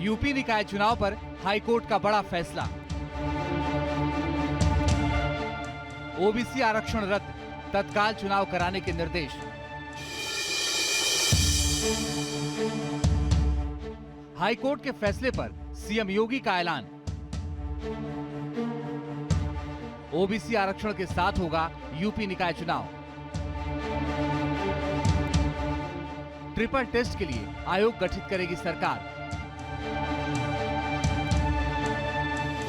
UP निकाय चुनाव पर हाईकोर्ट का बड़ा फैसला। ओबीसी आरक्षण रद्द, तत्काल चुनाव कराने के निर्देश। हाईकोर्ट के फैसले पर सीएम योगी का ऐलान। ओबीसी आरक्षण के साथ होगा यूपी निकाय चुनाव। ट्रिपल टेस्ट के लिए आयोग गठित करेगी सरकार।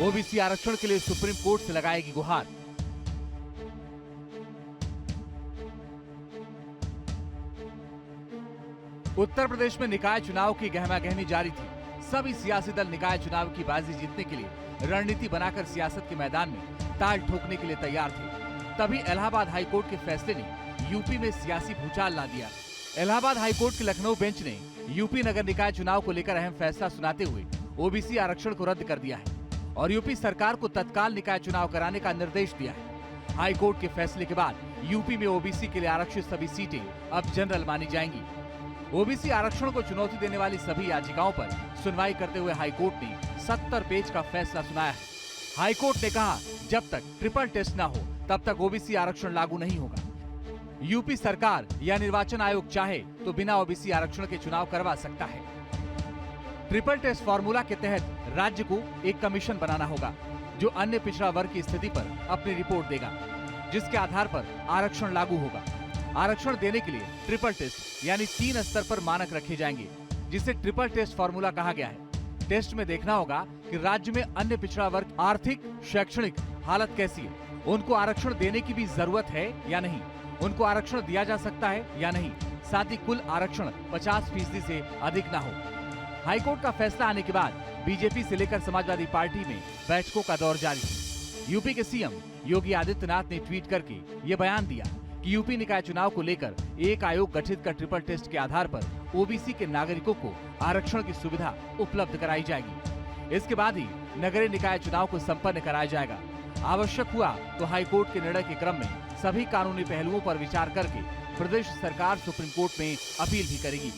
ओबीसी आरक्षण के लिए सुप्रीम कोर्ट से लगाएगी गुहार। उत्तर प्रदेश में निकाय चुनाव की गहमागहमी जारी थी। सभी सियासी दल निकाय चुनाव की बाजी जीतने के लिए रणनीति बनाकर सियासत के मैदान में ताल ठोकने के लिए तैयार थे। तभी इलाहाबाद हाईकोर्ट के फैसले ने यूपी में सियासी भूचाल ला दिया। इलाहाबाद हाईकोर्ट के लखनऊ बेंच ने यूपी नगर निकाय चुनाव को लेकर अहम फैसला सुनाते हुए ओबीसी आरक्षण को रद्द कर दिया है और यूपी सरकार को तत्काल निकाय चुनाव कराने का निर्देश दिया है। हाईकोर्ट के फैसले के बाद यूपी में ओबीसी के लिए आरक्षित सभी सीटें अब जनरल मानी जाएंगी। ओबीसी आरक्षण को चुनौती देने वाली सभी याचिकाओं पर सुनवाई करते हुए हाईकोर्ट ने 70 पेज का फैसला सुनाया है। हाईकोर्ट ने कहा, जब तक ट्रिपल टेस्ट न हो तब तक ओबीसी आरक्षण लागू नहीं होगा। यूपी सरकार या निर्वाचन आयोग चाहे तो बिना ओबीसी आरक्षण के चुनाव करवा सकता है। ट्रिपल टेस्ट फॉर्मूला के तहत राज्य को एक कमीशन बनाना होगा जो अन्य पिछड़ा वर्ग की स्थिति पर अपनी रिपोर्ट देगा, जिसके आधार पर आरक्षण लागू होगा। आरक्षण देने के लिए ट्रिपल टेस्ट यानी 3 स्तर पर मानक रखे जाएंगे, जिसे ट्रिपल टेस्ट फॉर्मूला कहा गया है। टेस्ट में देखना होगा कि राज्य में अन्य पिछड़ा वर्ग आर्थिक शैक्षणिक हालत कैसी है, उनको आरक्षण देने की भी जरूरत है या नहीं, उनको आरक्षण दिया जा सकता है या नहीं, साथ ही कुल आरक्षण 50% से अधिक ना हो। हाईकोर्ट का फैसला आने के बाद बीजेपी से लेकर समाजवादी पार्टी में बैठकों का दौर जारी है। यूपी के सीएम योगी आदित्यनाथ ने ट्वीट करके ये बयान दिया कि यूपी निकाय चुनाव को लेकर एक आयोग गठित कर ट्रिपल टेस्ट के आधार पर ओबीसी के नागरिकों को आरक्षण की सुविधा उपलब्ध कराई जाएगी। इसके बाद ही नगरीय निकाय चुनाव को संपन्न कराया जाएगा। आवश्यक हुआ तो हाईकोर्ट के निर्णय के क्रम में सभी कानूनी पहलुओं पर विचार करके प्रदेश सरकार सुप्रीम कोर्ट में अपील भी करेगी।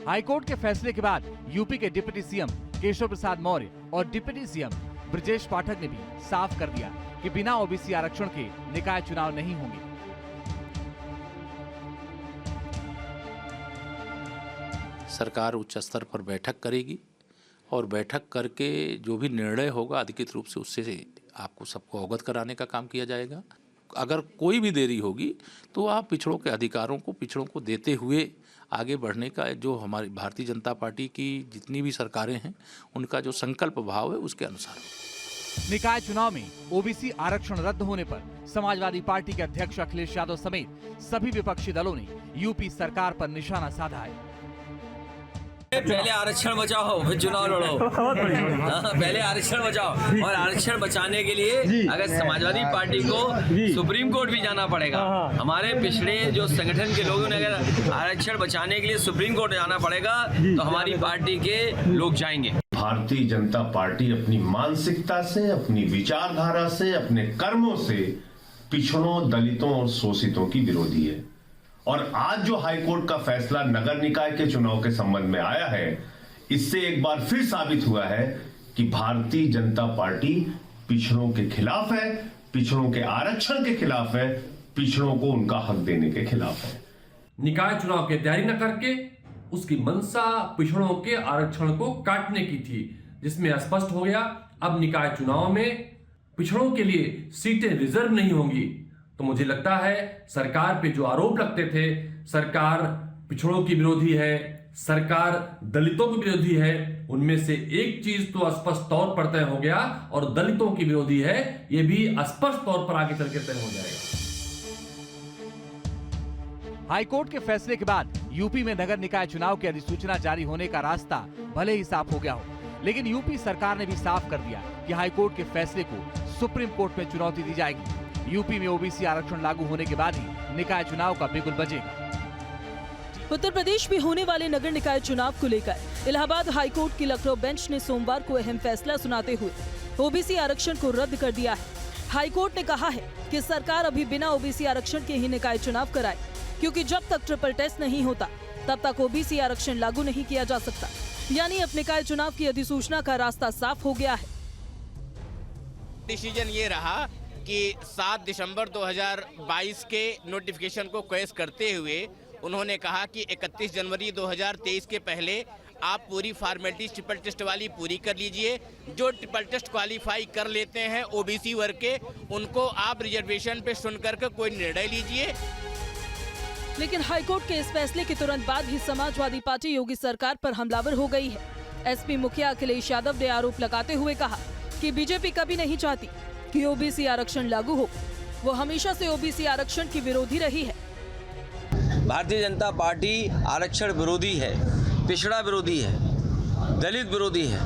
हाईकोर्ट के फैसले के बाद यूपी के डिप्टी सीएम केशव प्रसाद मौर्य और डिप्टी सीएम ब्रजेश पाठक ने भी साफ कर दिया कि बिना ओबीसी आरक्षण के निकाय चुनाव नहीं होंगे। सरकार उच्च स्तर पर बैठक करेगी और बैठक करके जो भी निर्णय होगा अधिकृत रूप से उससे आपको सबको अवगत कराने का काम किया जाएगा। अगर कोई भी देरी होगी तो आप पिछड़ों के अधिकारों को पिछड़ों को देते हुए आगे बढ़ने का जो हमारी भारतीय जनता पार्टी की जितनी भी सरकारें हैं उनका जो संकल्प भाव है उसके अनुसार। निकाय चुनाव में ओबीसी आरक्षण रद्द होने पर समाजवादी पार्टी के अध्यक्ष अखिलेश यादव समेत सभी विपक्षी दलों ने यूपी सरकार पर निशाना साधा है। पहले आरक्षण बचाओ फिर चुनाव लड़ो। पहले आरक्षण बचाओ और आरक्षण बचाने के लिए अगर समाजवादी पार्टी को सुप्रीम कोर्ट भी जाना पड़ेगा। हमारे पिछड़े जो संगठन के लोगों ने अगर आरक्षण बचाने के लिए सुप्रीम कोर्ट जाना पड़ेगा तो हमारी पार्टी के लोग जाएंगे। भारतीय जनता पार्टी अपनी मानसिकता से, अपनी विचारधारा से, अपने कर्मों से पिछड़ों, दलितों और शोषितों की विरोधी है। और आज जो हाईकोर्ट का फैसला नगर निकाय के चुनाव के संबंध में आया है, इससे एक बार फिर साबित हुआ है कि भारतीय जनता पार्टी पिछड़ों के खिलाफ है, पिछड़ों के आरक्षण के खिलाफ है, पिछड़ों को उनका हक देने के खिलाफ है। निकाय चुनाव की तैयारी न करके उसकी मंशा पिछड़ों के आरक्षण को काटने की थी, जिसमें स्पष्ट हो गया अब निकाय चुनाव में पिछड़ों के लिए सीटें रिजर्व नहीं होंगी। तो मुझे लगता है सरकार पे जो आरोप लगते थे, सरकार पिछड़ों की विरोधी है, सरकार दलितों की विरोधी है, उनमें से एक चीज तो स्पष्ट तौर पर तय हो गया और दलितों की विरोधी है, ये भी स्पष्ट तौर पर आगे चल के तय हो जाएगा। हाईकोर्ट के फैसले के बाद यूपी में नगर निकाय चुनाव की अधिसूचना जारी होने का रास्ता भले ही साफ हो गया हो, लेकिन यूपी सरकार ने भी साफ कर दिया कि हाईकोर्ट के फैसले को सुप्रीम कोर्ट में चुनौती दी जाएगी। यूपी में ओबीसी आरक्षण लागू होने के बाद ही निकाय चुनाव का बिगुल बजेगा। उत्तर प्रदेश में होने वाले नगर निकाय चुनाव को लेकर इलाहाबाद हाईकोर्ट की लखनऊ बेंच ने सोमवार को अहम फैसला सुनाते हुए ओबीसी आरक्षण को रद्द कर दिया है। हाईकोर्ट ने कहा है कि सरकार अभी बिना ओबीसी आरक्षण के ही निकाय चुनाव कराए, क्योंकि जब तक ट्रिपल टेस्ट नहीं होता तब तक ओबीसी आरक्षण लागू नहीं किया जा सकता। यानी अब निकाय चुनाव की अधिसूचना का रास्ता साफ हो गया है। डिसीजन ये रहा कि 7 दिसंबर 2022 के नोटिफिकेशन को क्वेश करते हुए उन्होंने कहा कि 31 जनवरी 2023 के पहले आप पूरी फॉर्मेलिटीज ट्रिपल टेस्ट वाली पूरी कर लीजिए। जो ट्रिपल टेस्ट क्वालिफाई कर लेते हैं ओबीसी वर्ग के, उनको आप रिजर्वेशन पे सुन करके कोई निर्णय लीजिए। लेकिन हाईकोर्ट के इस फैसले के तुरंत बाद ही समाजवादी पार्टी योगी सरकार पर हमलावर हो गई है। एसपी मुखिया अखिलेश यादव ने आरोप लगाते हुए कहा कि बीजेपी कभी नहीं चाहती कि ओबीसी आरक्षण लागू हो। वो हमेशा से ओबीसी आरक्षण की विरोधी रही है। भारतीय जनता पार्टी आरक्षण विरोधी है, पिछड़ा विरोधी है, दलित विरोधी है।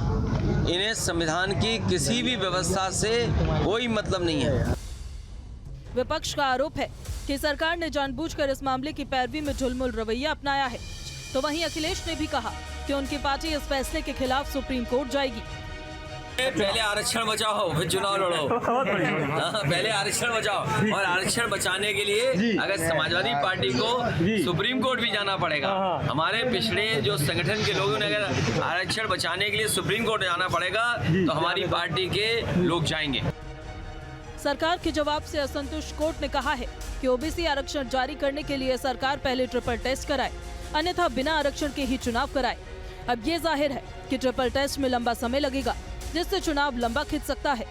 इन्हें संविधान की किसी भी व्यवस्था से कोई मतलब नहीं है। विपक्ष का आरोप है कि सरकार ने जानबूझकर इस मामले की पैरवी में ढुलमुल रवैया अपनाया है। तो वहीं अखिलेश ने भी कहा कि उनकी पार्टी इस फैसले के खिलाफ सुप्रीम कोर्ट जाएगी। पहले आरक्षण बचाओ फिर चुनाव लड़ो। पहले आरक्षण बचाओ, और आरक्षण बचाने के लिए अगर समाजवादी पार्टी को सुप्रीम कोर्ट भी जाना पड़ेगा। हमारे पिछड़े जो संगठन के लोगों ने अगर आरक्षण बचाने के लिए सुप्रीम कोर्ट जाना पड़ेगा तो हमारी पार्टी के लोग जाएंगे। सरकार के जवाब से असंतुष्ट कोर्ट ने कहा है कि ओबीसी आरक्षण जारी करने के लिए सरकार पहले ट्रिपल टेस्ट कराए, अन्यथा बिना आरक्षण के ही चुनाव कराए। अब ये जाहिर है कि ट्रिपल टेस्ट में लंबा समय लगेगा, जिससे चुनाव लंबा खिंच सकता है।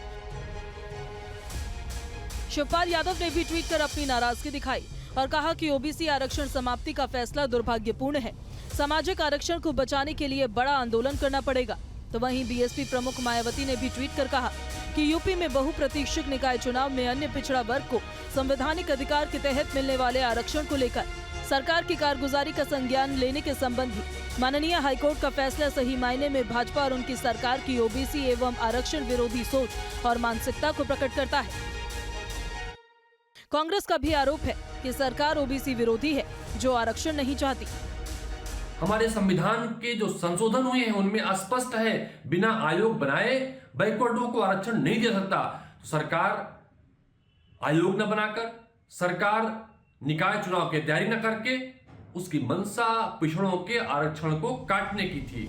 शिवपाल यादव ने भी ट्वीट कर अपनी नाराजगी दिखाई और कहा कि ओबीसी आरक्षण समाप्ति का फैसला दुर्भाग्यपूर्ण है। सामाजिक आरक्षण को बचाने के लिए बड़ा आंदोलन करना पड़ेगा। तो वहीं बीएसपी प्रमुख मायावती ने भी ट्वीट कर कहा कि यूपी में बहुप्रतीक्षित निकाय चुनाव में अन्य पिछड़ा वर्ग को संवैधानिक अधिकार के तहत मिलने वाले आरक्षण को लेकर सरकार की कारगुजारी का संज्ञान लेने के संबंधी माननीय हाईकोर्ट का फैसला सही मायने में भाजपा और उनकी सरकार की ओबीसी एवं आरक्षण विरोधी सोच और मानसिकता को प्रकट करता है। कांग्रेस का भी आरोप है कि सरकार ओबीसी विरोधी है, जो आरक्षण नहीं चाहती। हमारे संविधान के जो संशोधन हुए हैं उनमें स्पष्ट है, बिना आयोग बनाए बैकवर्डों को आरक्षण नहीं दे सकता। तो सरकार आयोग न बनाकर, सरकार निकाय चुनाव की तैयारी न करके उसकी मंशा पिछड़ों के आरक्षण को काटने की थी।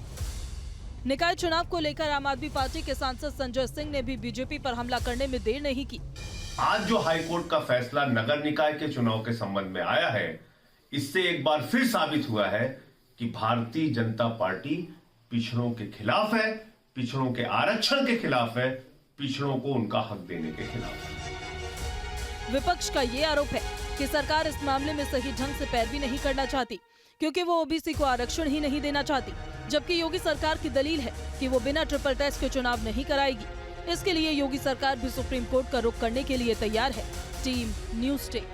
निकाय चुनाव को लेकर आम आदमी पार्टी के सांसद संजय सिंह ने भी बीजेपी पर हमला करने में देर नहीं की। आज जो हाईकोर्ट का फैसला नगर निकाय के चुनाव के संबंध में आया है, इससे एक बार फिर साबित हुआ है कि भारतीय जनता पार्टी पिछड़ों के खिलाफ है, पिछड़ों के आरक्षण के खिलाफ है, पिछड़ों को उनका हक देने के खिलाफ है। विपक्ष का ये आरोप है कि सरकार इस मामले में सही ढंग से पैरवी नहीं करना चाहती, क्योंकि वो ओबीसी को आरक्षण ही नहीं देना चाहती। जबकि योगी सरकार की दलील है कि वो बिना ट्रिपल टेस्ट के चुनाव नहीं कराएगी। इसके लिए योगी सरकार भी सुप्रीम कोर्ट का रुख करने के लिए तैयार है। Team news tech.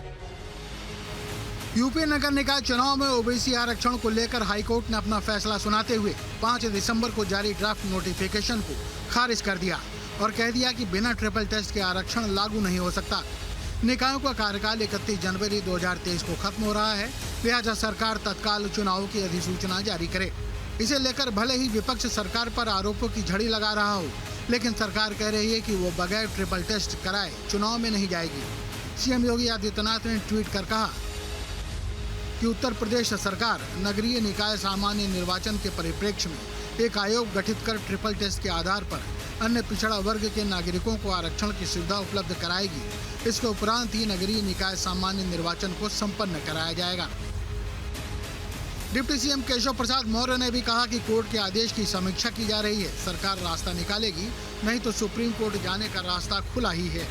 यूपी नगर निकाय चुनाव में ओबीसी आरक्षण को लेकर हाईकोर्ट ने अपना फैसला सुनाते हुए 5 दिसंबर को जारी ड्राफ्ट नोटिफिकेशन को खारिज कर दिया और कह दिया कि बिना ट्रिपल टेस्ट के आरक्षण लागू नहीं हो सकता। निकायों का कार्यकाल 31 जनवरी 2023 को खत्म हो रहा है, लिहाजा सरकार तत्काल चुनाव की अधिसूचना जारी करे। इसे लेकर भले ही विपक्ष सरकार पर आरोपों की झड़ी लगा रहा हो, लेकिन सरकार कह रही है कि वो बगैर ट्रिपल टेस्ट कराए चुनाव में नहीं जाएगी। सीएम योगी आदित्यनाथ ने ट्वीट कर कहा कि उत्तर प्रदेश सरकार नगरीय निकाय सामान्य निर्वाचन के परिप्रेक्ष्य में एक आयोग गठित कर ट्रिपल टेस्ट के आधार पर अन्य पिछड़ा वर्ग के नागरिकों को आरक्षण की सुविधा उपलब्ध कराएगी। इसके उपरांत ही नगरीय निकाय सामान्य निर्वाचन को संपन्न कराया जाएगा। डिप्टी सीएम केशव प्रसाद मौर्य ने भी कहा कि कोर्ट के आदेश की समीक्षा की जा रही है। सरकार रास्ता निकालेगी, नहीं तो सुप्रीम कोर्ट जाने का रास्ता खुला ही है।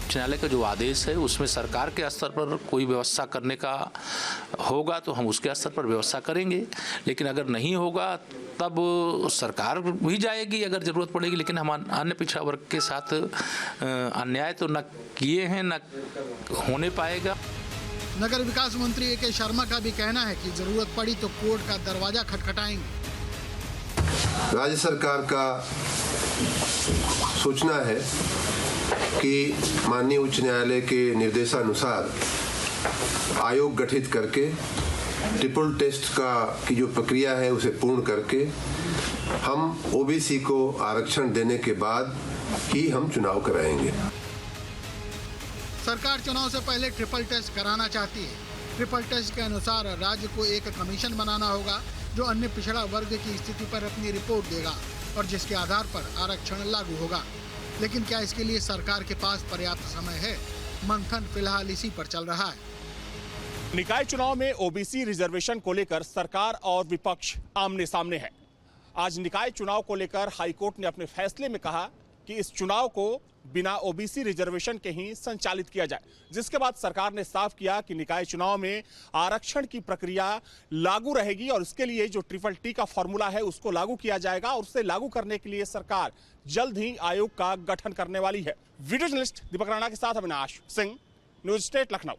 न्यायालय का जो आदेश है उसमें सरकार के स्तर पर कोई व्यवस्था करने का होगा तो हम उसके स्तर पर व्यवस्था करेंगे, लेकिन अगर नहीं होगा तब सरकार भी जाएगी अगर जरूरत पड़ेगी। लेकिन हम अन्य पिछड़ा वर्ग के साथ अन्याय तो न किए हैं, न होने पाएगा। नगर विकास मंत्री ए.के. शर्मा का भी कहना है कि जरूरत पड़ी तो कोर्ट का दरवाजा खटखटाएंगे। राज्य सरकार का सूचना है कि माननीय उच्च न्यायालय के निर्देशानुसार आयोग गठित करके ट्रिपल टेस्ट की जो प्रक्रिया है उसे पूर्ण करके हम ओबीसी को आरक्षण देने के बाद ही हम चुनाव कराएंगे। सरकार चुनाव से पहले ट्रिपल टेस्ट कराना चाहती है। ट्रिपल टेस्ट के अनुसार राज्य को एक कमीशन बनाना होगा जो अन्य पिछड़ा वर्ग की स्थिति पर अपनी रिपोर्ट देगा और जिसके आधार पर आरक्षण लागू होगा। लेकिन क्या इसके लिए सरकार के पास पर्याप्त समय है? मंथन फिलहाल इसी पर चल रहा है। निकाय चुनाव में ओबीसी रिजर्वेशन को लेकर सरकार और विपक्ष आमने सामने है। आज निकाय चुनाव को लेकर हाईकोर्ट ने अपने फैसले में कहा कि इस चुनाव को बिना ओबीसी रिजर्वेशन के ही संचालित किया जाए, जिसके बाद सरकार ने साफ किया कि निकाय चुनाव में आरक्षण की प्रक्रिया लागू रहेगी और इसके लिए जो ट्रिपल टी का फॉर्मूला है उसको लागू किया जाएगा और उसे लागू करने के लिए सरकार जल्द ही आयोग का गठन करने वाली है। वीडियो जर्नलिस्ट दीपक राणा के साथ अविनाश सिंह, न्यूज स्टेट लखनऊ।